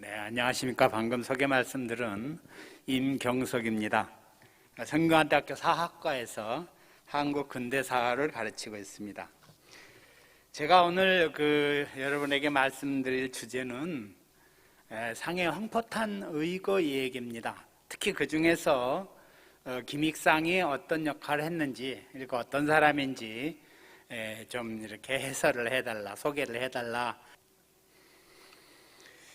네, 안녕하십니까. 방금 소개 말씀드린 임경석입니다. 성균관대학교 사학과에서 한국 근대사를 가르치고 있습니다. 제가 오늘 여러분에게 말씀드릴 주제는 상해 황포탄 의거 얘기입니다. 특히 그 중에서 김익상이 어떤 역할을 했는지, 그리고 어떤 사람인지 좀 이렇게 해설을 해달라, 소개를 해달라.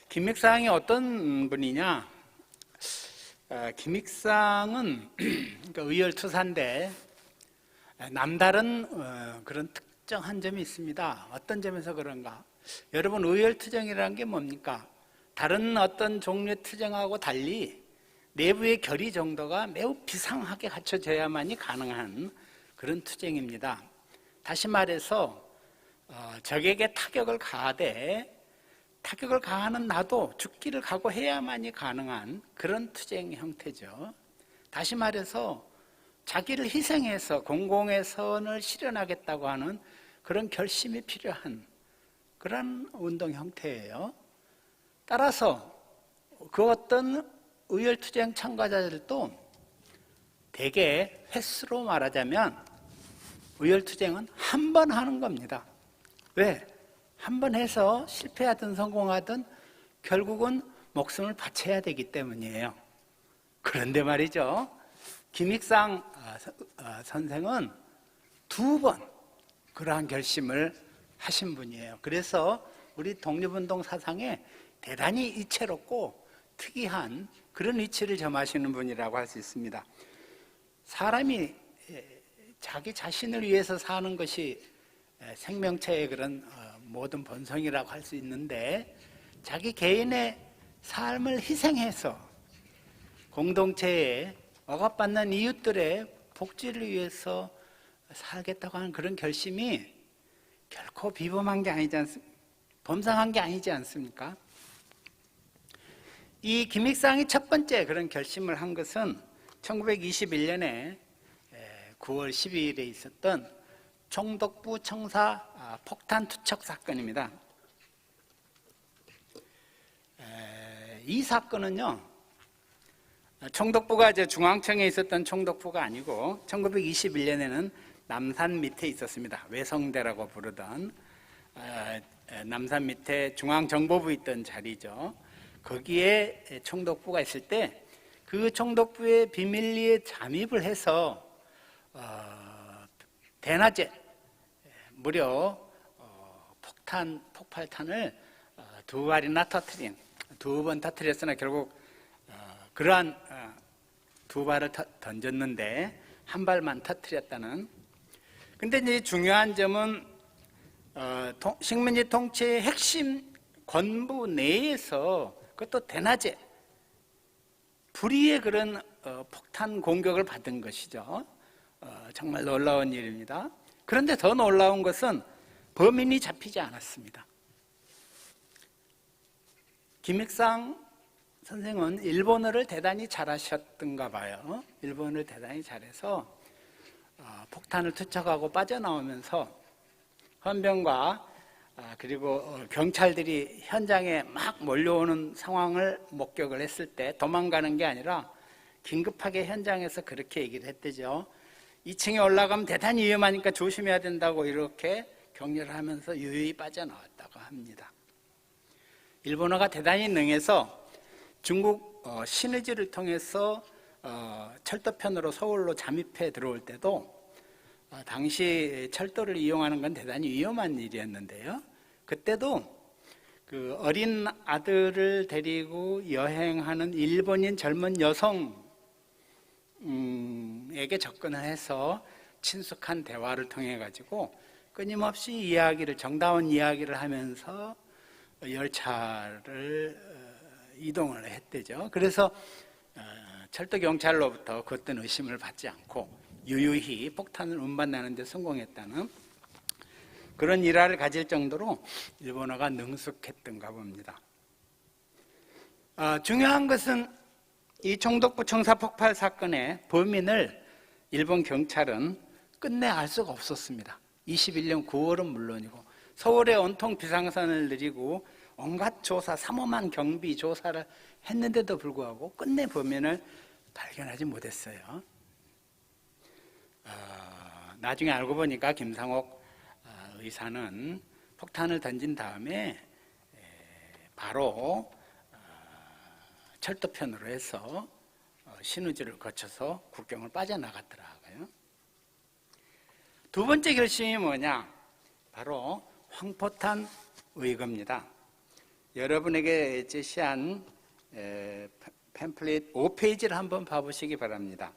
김익상이 어떤 분이냐? 김익상은 의열투사인데 남다른 그런 특정한 점이 있습니다. 어떤 점에서 그런가? 여러분, 의열투쟁이라는 게 뭡니까? 다른 어떤 종류의 투쟁하고 달리 내부의 결의 정도가 매우 비상하게 갖춰져야만이 가능한 그런 투쟁입니다. 다시 말해서 적에게 타격을 가하되 타격을 가하는 나도 죽기를 각오해야만이 가능한 그런 투쟁 형태죠. 다시 말해서 자기를 희생해서 공공의 선을 실현하겠다고 하는 그런 결심이 필요한 그런 운동 형태예요. 따라서 그 어떤 의열투쟁 참가자들도 대개 횟수로 말하자면 의열투쟁은 한 번 하는 겁니다. 왜? 한 번 해서 실패하든 성공하든 결국은 목숨을 바쳐야 되기 때문이에요. 그런데 말이죠, 김익상 선생은 2번 그러한 결심을 하신 분이에요. 그래서 우리 독립운동 사상에 대단히 이채롭고 특이한 그런 위치를 점하시는 분이라고 할 수 있습니다. 사람이 자기 자신을 위해서 사는 것이 생명체의 그런 모든 본성이라고 할 수 있는데, 자기 개인의 삶을 희생해서 공동체에 억압받는 이웃들의 복지를 위해서 살겠다고 하는 그런 결심이 결코 비범한 게 아니지 않습니까? 범상한 게 아니지 않습니까? 이 김익상이 첫 번째 그런 결심을 한 것은 1921년에 9월 12일에 있었던 총독부 청사 폭탄 투척 사건입니다. 이 사건은요, 총독부가 중앙청에 있었던 총독부가 아니고 1921년에는 남산 밑에 있었습니다. 외성대라고 부르던 남산 밑에 중앙정보부 있던 자리죠. 거기에 총독부가 있을 때 그 총독부의 비밀리에 잠입을 해서 대낮에 무려 폭발탄을 2발이나 터뜨린, 2번 터뜨렸으나 결국 그러한 2발을 던졌는데 한 발만 터뜨렸다는. 근데 이제 중요한 점은 식민지 통치의 핵심 권부 내에서 그것도 대낮에 불의의 그런 폭탄 공격을 받은 것이죠. 정말 놀라운 일입니다. 그런데 더 놀라운 것은 범인이 잡히지 않았습니다. 김익상 선생은 일본어를 대단히 잘하셨던가 봐요. 일본어를 대단히 잘해서 폭탄을 투척하고 빠져나오면서 헌병과 그리고 경찰들이 현장에 막 몰려오는 상황을 목격을 했을 때 도망가는 게 아니라 긴급하게 현장에서 그렇게 얘기를 했대죠. 2층에 올라가면 대단히 위험하니까 조심해야 된다고 이렇게 격려를 하면서 유유히 빠져나왔다고 합니다. 일본어가 대단히 능해서 중국 신의지를 통해서 철도편으로 서울로 잠입해 들어올 때도 당시 철도를 이용하는 건 대단히 위험한 일이었는데요. 그때도 그 어린 아들을 데리고 여행하는 일본인 젊은 여성에게 접근을 해서 친숙한 대화를 통해 가지고 끊임없이 이야기를, 정다운 이야기를 하면서 열차를 이동을 했대죠. 그래서 철도 경찰로부터 그 어떤 의심을 받지 않고 유유히 폭탄을 운반하는 데 성공했다는 그런 일화를 가질 정도로 일본어가 능숙했던가 봅니다. 중요한 것은 이 총독부 청사 폭발 사건의 범인을 일본 경찰은 끝내 알 수가 없었습니다. 21년 9월은 물론이고 서울에 온통 비상선을 내리고 온갖 조사, 삼엄한 경비 조사를 했는데도 불구하고 끝내 범인을 발견하지 못했어요. 나중에 알고 보니까 김상옥 의사는 폭탄을 던진 다음에 바로 철도편으로 해서 신우지를 거쳐서 국경을 빠져나갔더라고요. 두 번째 결심이 뭐냐? 바로 황포탄 의거입니다. 여러분에게 제시한 팸플릿 5페이지를 한번 봐보시기 바랍니다.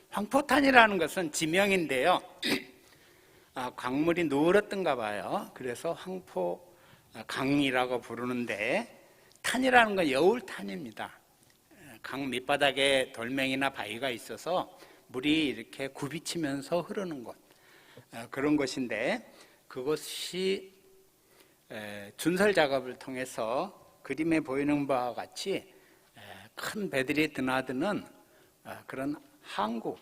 황포탄이라는 것은 지명인데요. 광물이 누렇던가 봐요. 그래서 황포강이라고 부르는데, 탄이라는 건 여울탄입니다. 강 밑바닥에 돌멩이나 바위가 있어서 물이 이렇게 굽이치면서 흐르는 곳, 그런 곳인데, 그것이 준설 작업을 통해서 그림에 보이는 바와 같이 큰 배들이 드나드는 그런 항구,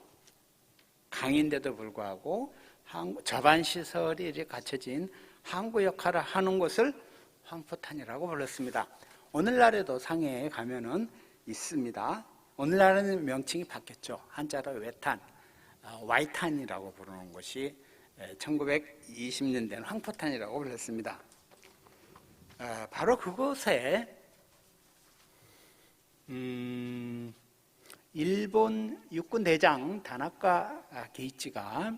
강인데도 불구하고 저반 시설이 이렇게 갖춰진 항구 역할을 하는 것을 황포탄이라고 불렀습니다. 오늘날에도 상해에 가면은 있습니다. 오늘날에는 명칭이 바뀌었죠. 한자로 외탄, Y탄이라고 부르는 것이 1920년대는 황포탄이라고 불렀습니다. 바로 그곳에 일본 육군 대장 다나카 게이치가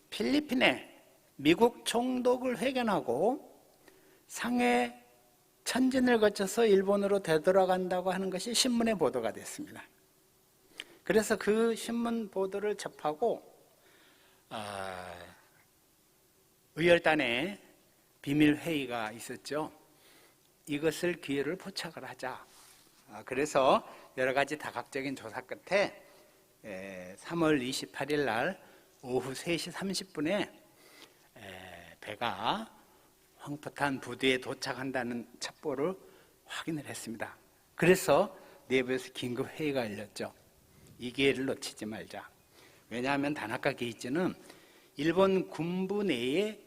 필리핀에 미국 총독을 회견하고 상해 천진을 거쳐서 일본으로 되돌아간다고 하는 것이 신문에 보도가 됐습니다. 그래서 그 신문 보도를 접하고 의열단에 비밀 회의가 있었죠. 이것을 기회를 포착을 하자. 그래서 여러 가지 다각적인 조사 끝에 3월 28일 날 오후 3시 30분에 배가 황포탄 부두에 도착한다는 첩보를 확인을 했습니다. 그래서 내부에서 긴급 회의가 열렸죠. 이 기회를 놓치지 말자. 왜냐하면 다나카 게이츠는 일본 군부 내에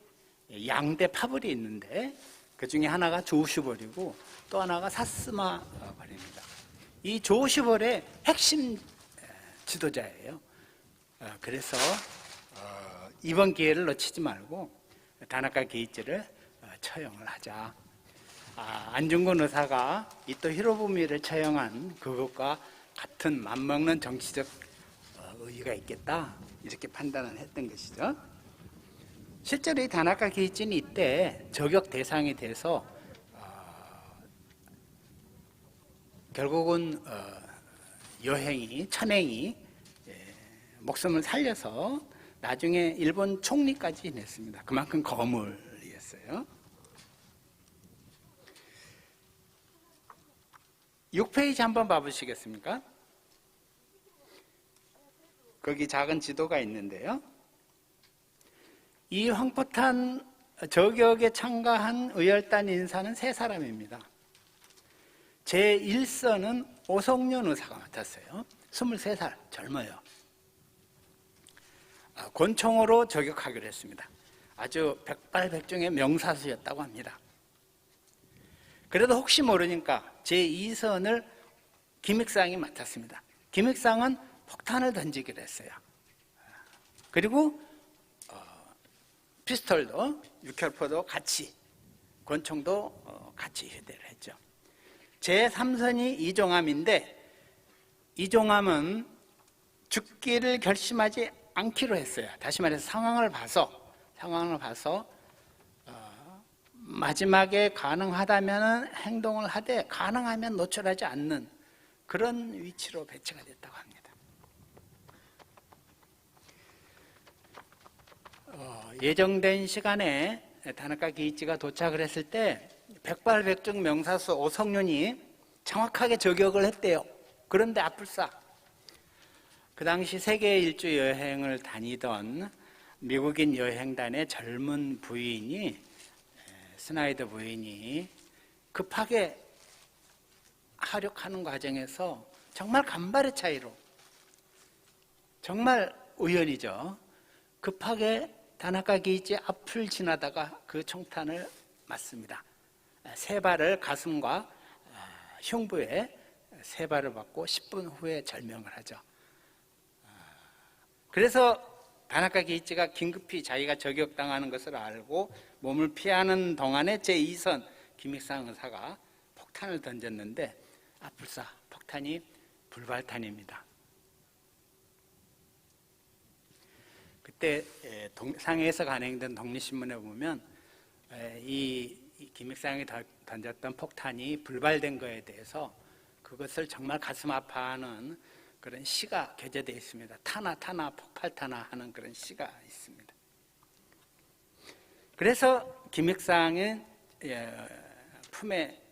양대 파벌이 있는데 그 중에 하나가 조슈벌이고 또 하나가 사스마 벌입니다. 이 조슈벌의 핵심 지도자예요. 그래서 이번 기회를 놓치지 말고 다나카 게이츠를 처형을 하자. 안중근 의사가 이토 히로부미를 처형한 그것과 같은 맞먹는 정치적 의의가 있겠다, 이렇게 판단을 했던 것이죠. 실제로 이 다나카 게이츠는 이때 저격 대상이 돼서 결국은 천행이 목숨을 살려서 나중에 일본 총리까지 지냈습니다. 그만큼 거물이었어요. 6페이지 한번 봐보시겠습니까? 거기 작은 지도가 있는데요. 이 황포탄 저격에 참가한 의열단 인사는 3사람입니다. 제1선은 오성년 의사가 맡았어요. 23살, 젊어요. 권총으로 저격하기로 했습니다. 아주 백발백중의 명사수였다고 합니다. 그래도 혹시 모르니까 제2선을 김익상이 맡았습니다. 김익상은 폭탄을 던지기로 했어요. 그리고 피스톨도, 육혈포도 같이, 권총도 같이 휴대를 했죠. 제3선이 이종함인데, 이종함은 죽기를 결심하지 않기로 했어요. 다시 말해서 상황을 봐서 마지막에 가능하다면 행동을 하되 가능하면 노출하지 않는 그런 위치로 배치가 됐다고 합니다. 예정된 시간에 다나카 게이츠가 도착을 했을 때 백발백중 명사수 오성윤이 정확하게 저격을 했대요. 그런데 앞불사, 그 당시 세계 일주 여행을 다니던 미국인 여행단의 젊은 부인이, 스나이더 부인이 급하게 하륙하는 과정에서 정말 간발의 차이로, 정말 우연이죠, 급하게 다나카 게이지 앞을 지나다가 그 총탄을 맞습니다. 세 발을 가슴과 흉부에 세 발을 맞고 10분 후에 절명을 하죠. 그래서 다나카 게이지가 긴급히 자기가 저격당하는 것을 알고 몸을 피하는 동안에 제2선 김익상 의사가 폭탄을 던졌는데 불사 폭탄이 불발탄입니다. 그때 상해에서 간행된 독립신문에 보면 이 김익상이 던졌던 폭탄이 불발된 거에 대해서 그것을 정말 가슴 아파하는 그런 시가 게재되어 있습니다. 타나 폭발타나 하는 그런 시가 있습니다. 그래서 김익상의 품에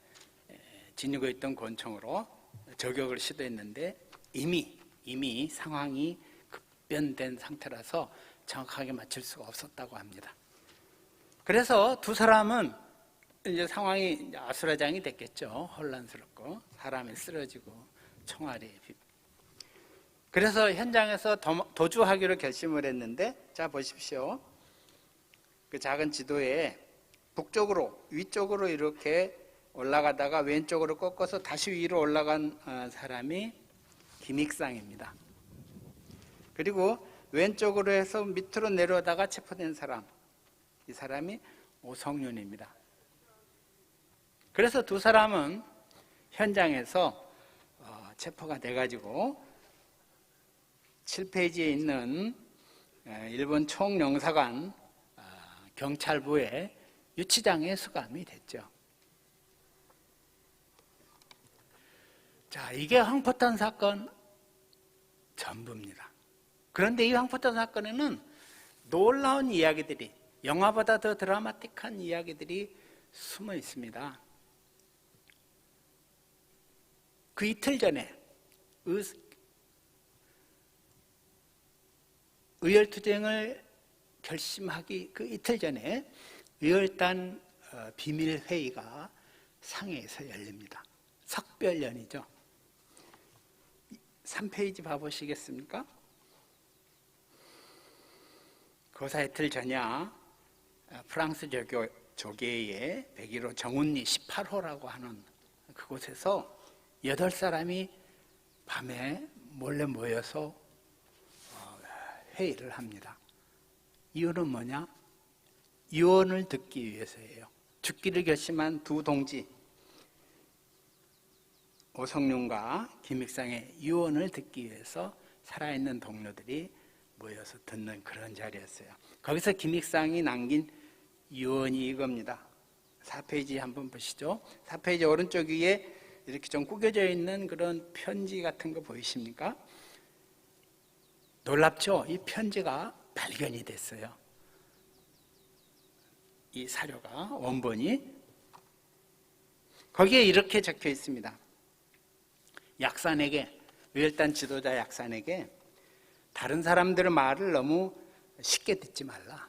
지니고 있던 권총으로 저격을 시도했는데 이미 상황이 급변된 상태라서 정확하게 맞출 수가 없었다고 합니다. 그래서 두 사람은 이제 상황이 아수라장이 됐겠죠. 혼란스럽고 사람이 쓰러지고 총알이. 그래서 현장에서 도주하기로 결심을 했는데, 자 보십시오. 그 작은 지도에 북쪽으로 위쪽으로 이렇게 올라가다가 왼쪽으로 꺾어서 다시 위로 올라간 사람이 김익상입니다. 그리고 왼쪽으로 해서 밑으로 내려오다가 체포된 사람, 이 사람이 오성윤입니다. 그래서 두 사람은 현장에서 체포가 돼가지고 7페이지에 있는 일본 총영사관 경찰부의 유치장에 수감이 됐죠. 자, 이게 황포탄 사건 전부입니다. 그런데 이 황포탄 사건에는 놀라운 이야기들이, 영화보다 더 드라마틱한 이야기들이 숨어 있습니다. 그 이틀 전에 의열투쟁을 결심하기 그 이틀 전에 의열단 비밀회의가 상해에서 열립니다. 석별연이죠. 3페이지 봐보시겠습니까? 거사 이틀 전야 프랑스 조계의 101호 정운리 18호라고 하는 그곳에서 8사람이 밤에 몰래 모여서 회의를 합니다. 이유는 뭐냐? 유언을 듣기 위해서예요. 죽기를 결심한 두 동지 오성룡과 김익상의 유언을 듣기 위해서 살아있는 동료들이 모여서 듣는 그런 자리였어요. 거기서 김익상이 남긴 유언이 이겁니다. 4페이지 한번 보시죠. 4페이지 오른쪽 위에 이렇게 좀 구겨져 있는 그런 편지 같은 거 보이십니까? 놀랍죠? 이 편지가 발견이 됐어요. 이 사료가, 원본이. 거기에 이렇게 적혀 있습니다. 약산에게, 의열단 지도자 약산에게 다른 사람들의 말을 너무 쉽게 듣지 말라.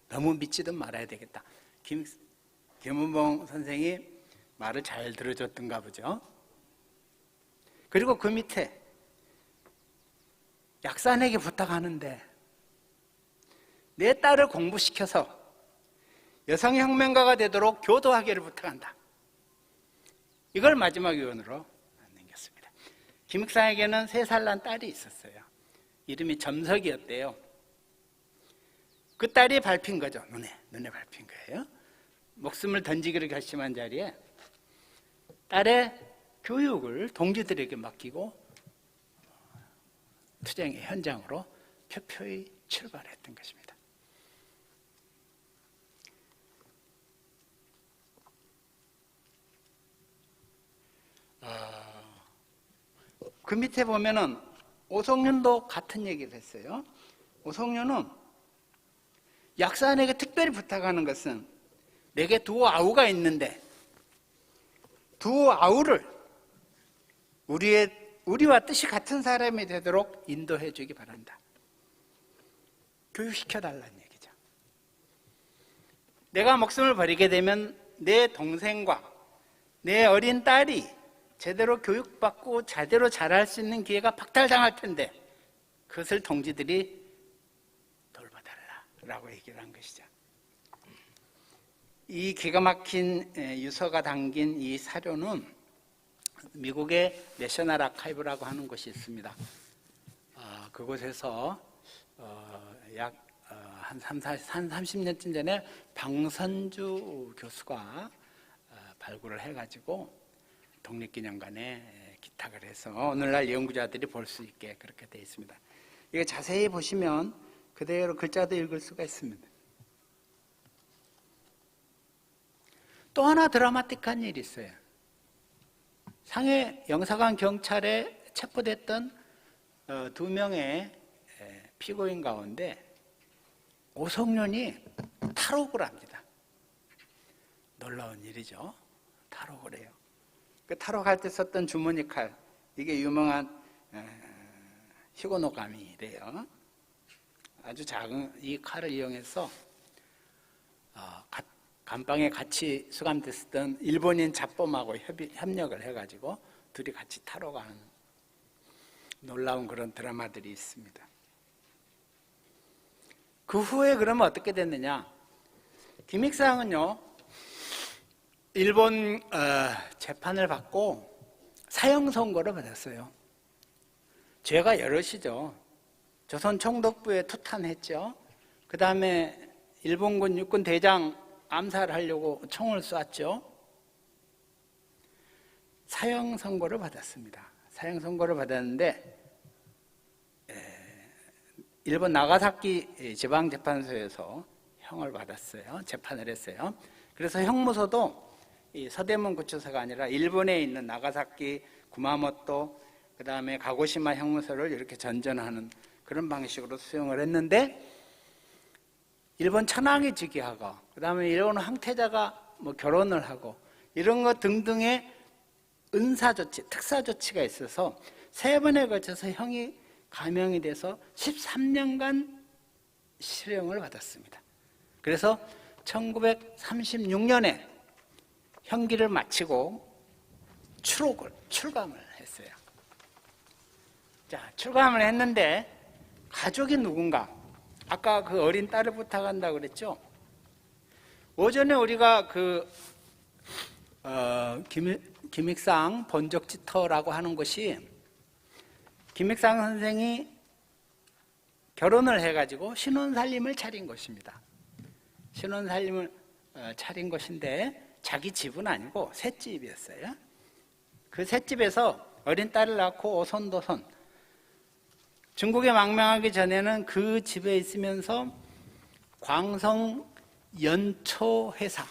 너무 믿지도 말아야 되겠다. 김은봉 선생이 말을 잘 들어줬던가 보죠. 그리고 그 밑에 약산에게 부탁하는데 내 딸을 공부시켜서 여성혁명가가 되도록 교도하기를 부탁한다. 이걸 마지막 유언으로 남겼습니다. 김익상에게는 3살 난 딸이 있었어요. 이름이 점석이었대요. 그 딸이 밟힌 거죠. 눈에 밟힌 거예요. 목숨을 던지기로 결심한 자리에 딸의 교육을 동지들에게 맡기고 투쟁의 현장으로 표표히 출발했던 것입니다. 그 밑에 보면은 오성윤도 같은 얘기를 했어요. 오성윤은 약산에게 특별히 부탁하는 것은 내게 두 아우가 있는데 두 아우를 우리와 뜻이 같은 사람이 되도록 인도해 주기 바란다. 교육시켜달라는 얘기죠. 내가 목숨을 버리게 되면 내 동생과 내 어린 딸이 제대로 교육받고 제대로 자랄 수 있는 기회가 박탈당할 텐데 그것을 동지들이 돌봐달라. 라고 얘기를 한 것이죠. 이 기가 막힌 유서가 담긴 이 사료는 미국의 내셔널 아카이브라고 하는 곳이 있습니다. 그곳에서 약 한 30년쯤 전에 방선주 교수가 발굴을 해가지고 독립기념관에 기탁을 해서 오늘날 연구자들이 볼 수 있게 그렇게 되어 있습니다. 이거 자세히 보시면 그대로 글자도 읽을 수가 있습니다. 또 하나 드라마틱한 일이 있어요. 상해 영사관 경찰에 체포됐던 2명의 피고인 가운데 오성윤이 탈옥을 합니다. 놀라운 일이죠. 탈옥을 해요. 그 탈옥할 때 썼던 주머니 칼, 이게 유명한 히고노가미래요. 아주 작은 이 칼을 이용해서 감방에 같이 수감됐었던 일본인 잡범하고 협력을 해가지고 둘이 같이 탈옥하는 놀라운 그런 드라마들이 있습니다. 그 후에 그러면 어떻게 됐느냐? 김익상은요, 일본 재판을 받고 사형 선고를 받았어요. 죄가 여럿이죠. 조선 총독부에 투탄했죠. 그 다음에 일본군 육군 대장 암살하려고 총을 쐈죠. 사형 선고를 받았습니다. 사형 선고를 받았는데 일본 나가사키 지방재판소에서 형을 받았어요. 재판을 했어요. 그래서 형무소도 이 서대문 구치소가 아니라 일본에 있는 나가사키, 구마모토, 그 다음에 가고시마 형무소를 이렇게 전전하는 그런 방식으로 수용을 했는데, 일본 천황이 즉위하고 그 다음에 일본 황태자가 뭐 결혼을 하고 이런 것 등등의 은사조치, 특사조치가 있어서 3번에 걸쳐서 형이 감형이 돼서 13년간 실형을 받았습니다. 그래서 1936년에 형기를 마치고 출감을 했어요. 자, 출감을 했는데 가족이 누군가? 아까 그 어린 딸을 부탁한다고 그랬죠? 오전에 우리가 김익상 본적지터라고 하는 것이 김익상 선생이 결혼을 해가지고 신혼살림을 차린 것입니다. 신혼살림을 차린 것인데 자기 집은 아니고 셋집이었어요. 그 셋집에서 어린 딸을 낳고 오손도손, 중국에 망명하기 전에는 그 집에 있으면서 광성 연초회사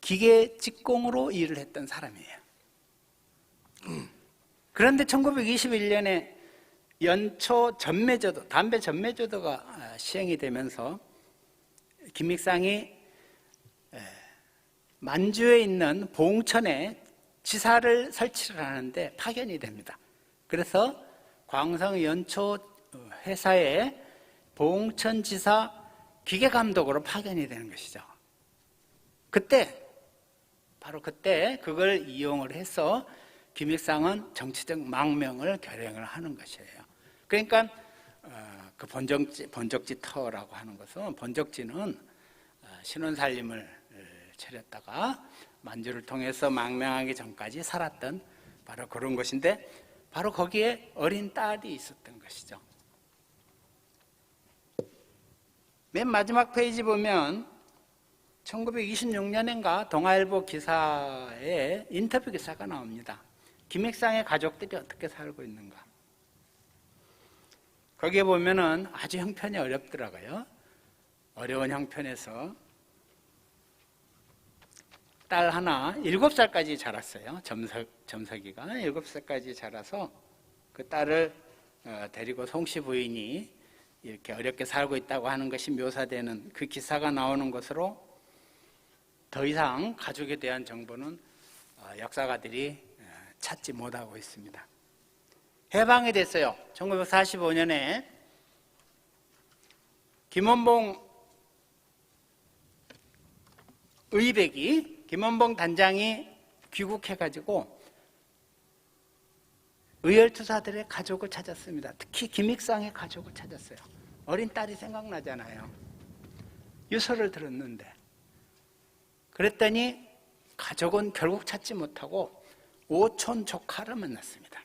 기계 직공으로 일을 했던 사람이에요. 그런데 1921년에 연초 전매제도, 담배 전매제도가 시행이 되면서 김익상이 만주에 있는 봉천에 지사를 설치를 하는데 파견이 됩니다. 그래서 광성 연초 회사에 봉천지사 기계감독으로 파견이 되는 것이죠. 바로 그때 그걸 이용을 해서 김익상은 정치적 망명을 결행을 하는 것이에요. 그러니까 그 본적지터라고 하는 것은, 본적지는 신혼살림을 차렸다가 만주를 통해서 망명하기 전까지 살았던 바로 그런 것인데, 바로 거기에 어린 딸이 있었던 것이죠. 맨 마지막 페이지 보면 1926년인가 동아일보 기사에 인터뷰 기사가 나옵니다. 김익상의 가족들이 어떻게 살고 있는가. 거기에 보면은 아주 형편이 어렵더라고요. 어려운 형편에서 딸 하나 7살까지 자랐어요. 점석이가 7살까지 자라서 그 딸을 데리고 송씨 부인이 이렇게 어렵게 살고 있다고 하는 것이 묘사되는 그 기사가 나오는 것으로 더 이상 가족에 대한 정보는 역사가들이 찾지 못하고 있습니다. 해방이 됐어요. 1945년에 김원봉 의백이, 김원봉 단장이 귀국해가지고 의열투사들의 가족을 찾았습니다. 특히 김익상의 가족을 찾았어요. 어린 딸이 생각나잖아요. 유서를 들었는데. 그랬더니 가족은 결국 찾지 못하고 오촌 조카를 만났습니다.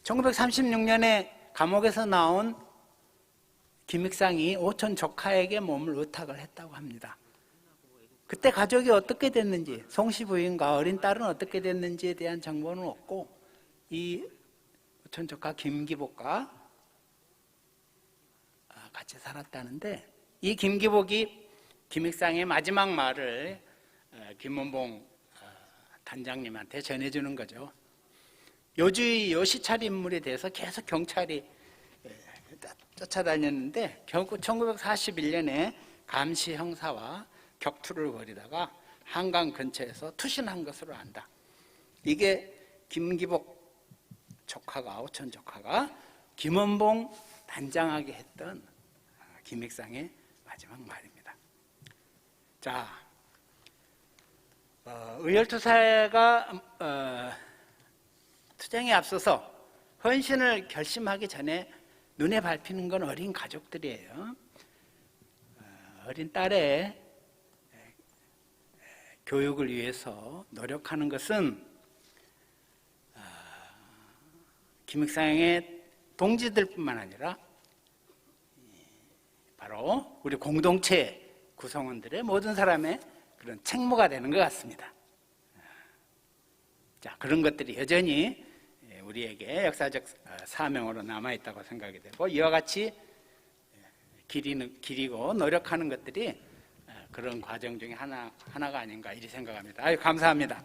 1936년에 감옥에서 나온 김익상이 오촌 조카에게 몸을 의탁을 했다고 합니다. 그때 가족이 어떻게 됐는지, 송씨 부인과 어린 딸은 어떻게 됐는지에 대한 정보는 없고, 이 오촌 조카 김기복과 같이 살았다는데, 이 김기복이 김익상의 마지막 말을 김원봉 단장님한테 전해주는 거죠. 요주의 여시찰 인물에 대해서 계속 경찰이 쫓아다녔는데 결국 1941년에 감시 형사와 격투를 벌이다가 한강 근처에서 투신한 것으로 안다. 이게 김기복 조카가, 오촌 조카가 김원봉 단장하게 했던 김익상의 마지막 말입니다. 자, 의열투사가 투쟁에 앞서서 헌신을 결심하기 전에 눈에 밟히는 건 어린 가족들이에요. 어린 딸의 교육을 위해서 노력하는 것은 김익상의 동지들뿐만 아니라 바로 우리 공동체 구성원들의 모든 사람의 그런 책무가 되는 것 같습니다. 자, 그런 것들이 여전히 우리에게 역사적 사명으로 남아있다고 생각이 되고, 이와 같이 기리고 노력하는 것들이 그런 과정 중에 하나가 아닌가 이렇게 생각합니다. 아유, 감사합니다.